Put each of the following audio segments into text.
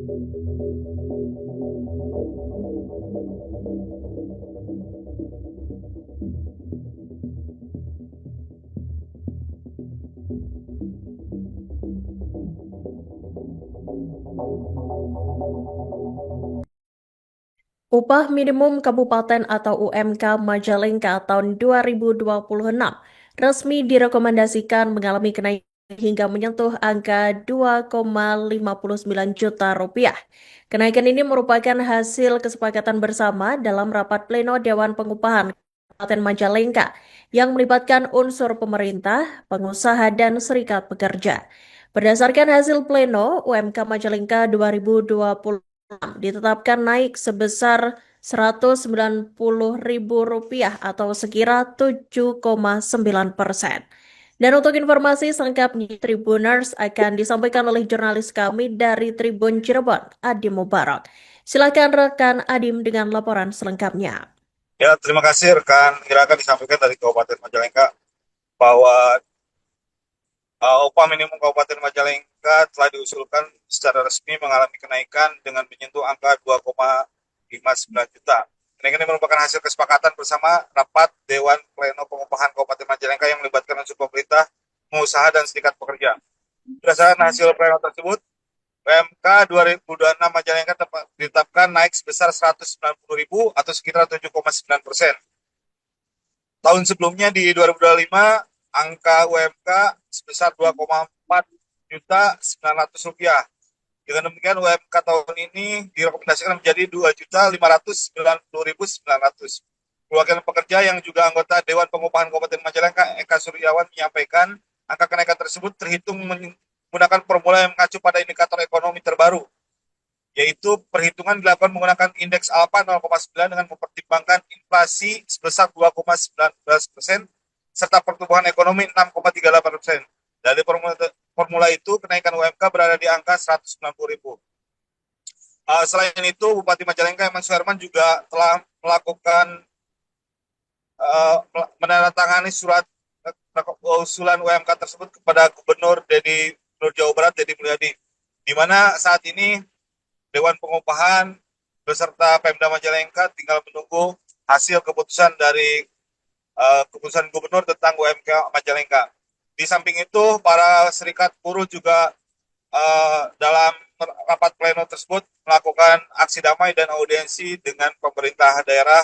Upah minimum kabupaten atau UMK Majalengka tahun 2026 resmi direkomendasikan mengalami kenaikan hingga menyentuh angka 2,59 juta rupiah. Kenaikan ini merupakan hasil kesepakatan bersama dalam rapat pleno Dewan Pengupahan Kabupaten Majalengka yang melibatkan unsur pemerintah, pengusaha, dan serikat pekerja. Berdasarkan hasil pleno, UMK Majalengka 2026 ditetapkan naik sebesar Rp190.000 atau sekira 7,9%. Dan untuk informasi selengkapnya, Tribuners akan disampaikan oleh jurnalis kami dari Tribun Cirebon, Adim Mubarak. Silakan rekan Adim dengan laporan selengkapnya. Ya, terima kasih rekan Ira, disampaikan dari Kabupaten Majalengka bahwa upah minimum Kabupaten Majalengka telah diusulkan secara resmi mengalami kenaikan dengan menyentuh angka 2,59 juta. Kenaikan ini merupakan hasil kesepakatan bersama rapat Dewan Pleno Pengupahan Kabupaten Majalengka yang melibatkan unsur pemerintah, pengusaha, dan serikat pekerja. Berdasarkan hasil pleno tersebut, UMK 2026 Majalengka ditetapkan naik sebesar 190.000 atau sekitar 7,9%. Tahun sebelumnya di 2025 angka UMK sebesar 2,4 juta 900 rupiah. Dengan demikian UMK tahun ini direkomendasikan menjadi 2.590.900. Perwakilan pekerja yang juga anggota Dewan Pengupahan Kabupaten Majalengka, Eka Suryawan, menyampaikan angka kenaikan tersebut terhitung menggunakan formula yang mengacu pada indikator ekonomi terbaru, yaitu perhitungan dilakukan menggunakan indeks alfa 0,9 dengan mempertimbangkan inflasi sebesar 2,19% serta pertumbuhan ekonomi 6,38%. Dari formula itu, kenaikan UMK berada di angka 190.000. Selain itu, Bupati Majalengka Eman Suherman juga telah melakukan menandatangani surat usulan UMK tersebut kepada Gubernur Jawa Barat Deddy Mulyadi, di mana saat ini Dewan Pengupahan beserta Pemda Majalengka tinggal menunggu hasil keputusan dari keputusan Gubernur tentang UMK Majalengka. Di samping itu, para serikat buruh juga dalam rapat pleno tersebut melakukan aksi damai dan audiensi dengan pemerintah daerah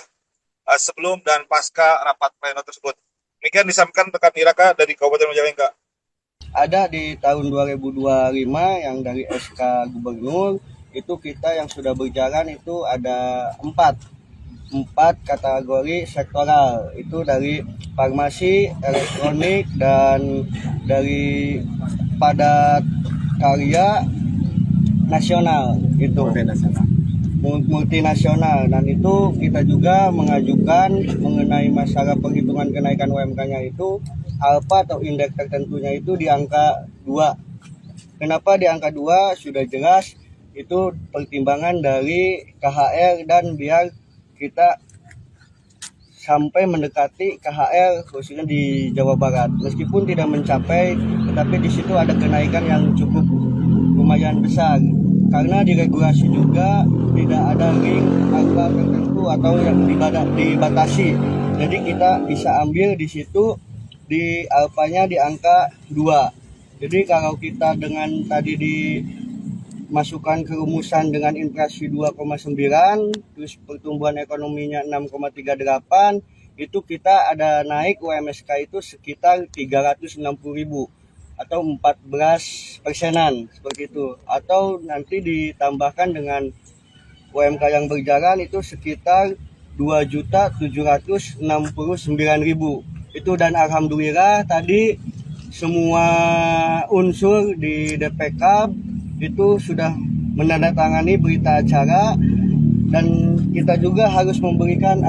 sebelum dan pasca rapat pleno tersebut. Demikian disampaikan rekan Iraka dari Kabupaten Majalengka. Ada di tahun 2025 yang dari SK Gubernur, itu kita yang sudah berjalan itu ada empat kategori sektoral, itu dari farmasi, elektronik, dan dari padat karya nasional, itu multinasional. Dan itu kita juga mengajukan mengenai masalah perhitungan kenaikan UMK-nya itu alfa atau indeks tertentunya itu di angka 2. Kenapa di angka 2? Sudah jelas itu pertimbangan dari KHR, dan biar kita sampai mendekati KHR khususnya di Jawa Barat. Meskipun tidak mencapai, tetapi di situ ada kenaikan yang cukup lumayan besar. Karena di regulasi juga tidak ada link angka tertentu atau yang dibatasi. Jadi kita bisa ambil di situ di alfanya di angka 2. Jadi kalau kita dengan tadi dimasukkan ke rumusan dengan inflasi 2,9 terus pertumbuhan ekonominya 6,38, itu kita ada naik UMSK itu sekitar 360.000 atau 14%-an seperti itu. Atau nanti ditambahkan dengan UMK yang berjalan itu sekitar 2.769.000 itu. Dan alhamdulillah tadi semua unsur di DPK itu sudah menandatangani berita acara, dan kita juga harus memberikan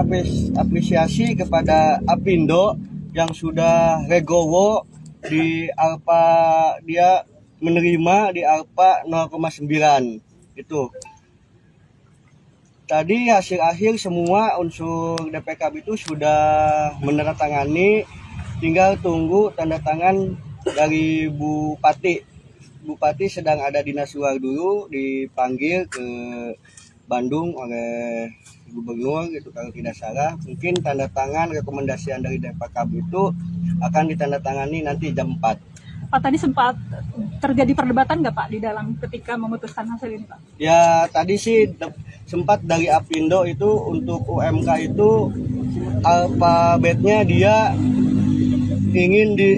apresiasi kepada Apindo yang sudah legowo di alfa, dia menerima di alfa 0,9 itu. Tadi hasil akhir semua unsur DPK itu sudah menandatangani, tinggal tunggu tanda tangan dari Bupati Bupati sedang ada dinas luar dulu, dipanggil ke Bandung oleh Gubernur gitu kalau tidak salah. Mungkin tanda tangan rekomendasian dari Depakab itu akan ditandatangani nanti jam 4. Pak, tadi sempat terjadi perdebatan nggak Pak di dalam ketika memutuskan hasil ini Pak? Ya tadi sih sempat dari Apindo itu untuk UMK itu alfabetnya dia ingin di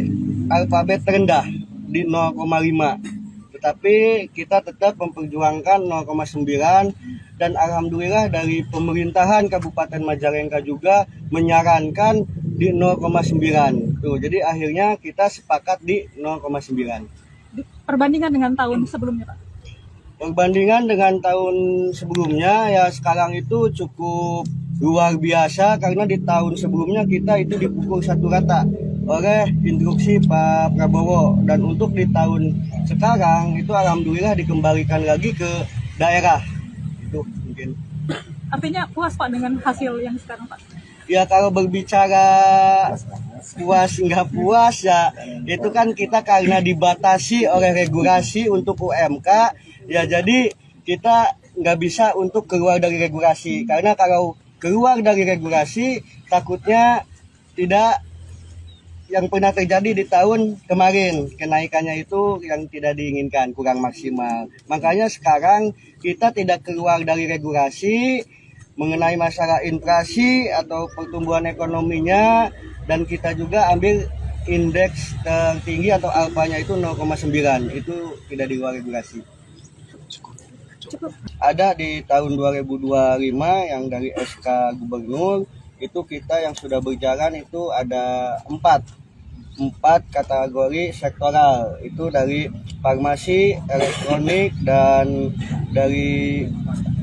alfabet rendah di 0,5. Tetapi kita tetap memperjuangkan 0,9 dan alhamdulillah dari pemerintahan Kabupaten Majalengka juga menyarankan di 0,9. Tuh, jadi akhirnya kita sepakat di 0,9. Perbandingan dengan tahun sebelumnya Pak? Perbandingan dengan tahun sebelumnya ya sekarang itu cukup luar biasa karena di tahun sebelumnya kita itu dipukul satu rata oleh instruksi Pak Prabowo, dan untuk di tahun sekarang itu alhamdulillah dikembalikan lagi ke daerah. Itu mungkin. Artinya puas Pak dengan hasil yang sekarang Pak? Ya kalau berbicara puas nggak puas ya itu kan kita karena dibatasi oleh regulasi untuk UMK ya, jadi kita nggak bisa untuk keluar dari regulasi, karena kalau keluar dari regulasi takutnya tidak yang pernah terjadi di tahun kemarin, kenaikannya itu yang tidak diinginkan, kurang maksimal. Makanya sekarang kita tidak keluar dari regulasi mengenai masalah inflasi atau pertumbuhan ekonominya, dan kita juga ambil indeks tertinggi atau alfanya itu 0,9, itu tidak di luar regulasi. Ada di tahun 2025 yang dari SK Gubernur itu kita yang sudah berjalan itu ada 4 kategori sektoral, itu dari farmasi, elektronik, dan dari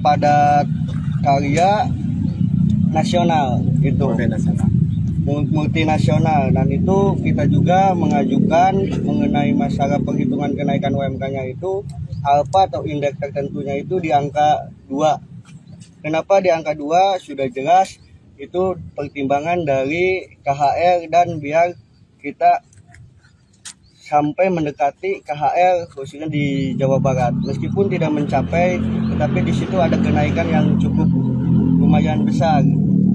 padat karya nasional itu multinasional. Dan itu kita juga mengajukan mengenai masalah perhitungan kenaikan UMK-nya itu alfa atau indeks tertentunya itu di angka 2. Kenapa di angka 2? Sudah jelas itu pertimbangan dari KHR dan biar kita sampai mendekati KHR khususnya di Jawa Barat. Meskipun tidak mencapai, tetapi di situ ada kenaikan yang cukup lumayan besar.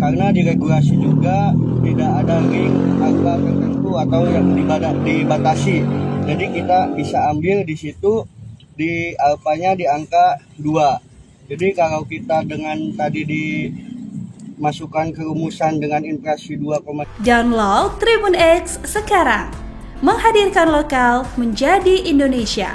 Karena di regulasi juga tidak ada ring angka tertentu atau yang dibatasi. Jadi kita bisa ambil di situ di alfanya di angka 2. Jadi kalau kita dengan tadi dimasukkan ke rumusan dengan inflasi 2, Download Tribun X sekarang. Menghadirkan lokal menjadi Indonesia.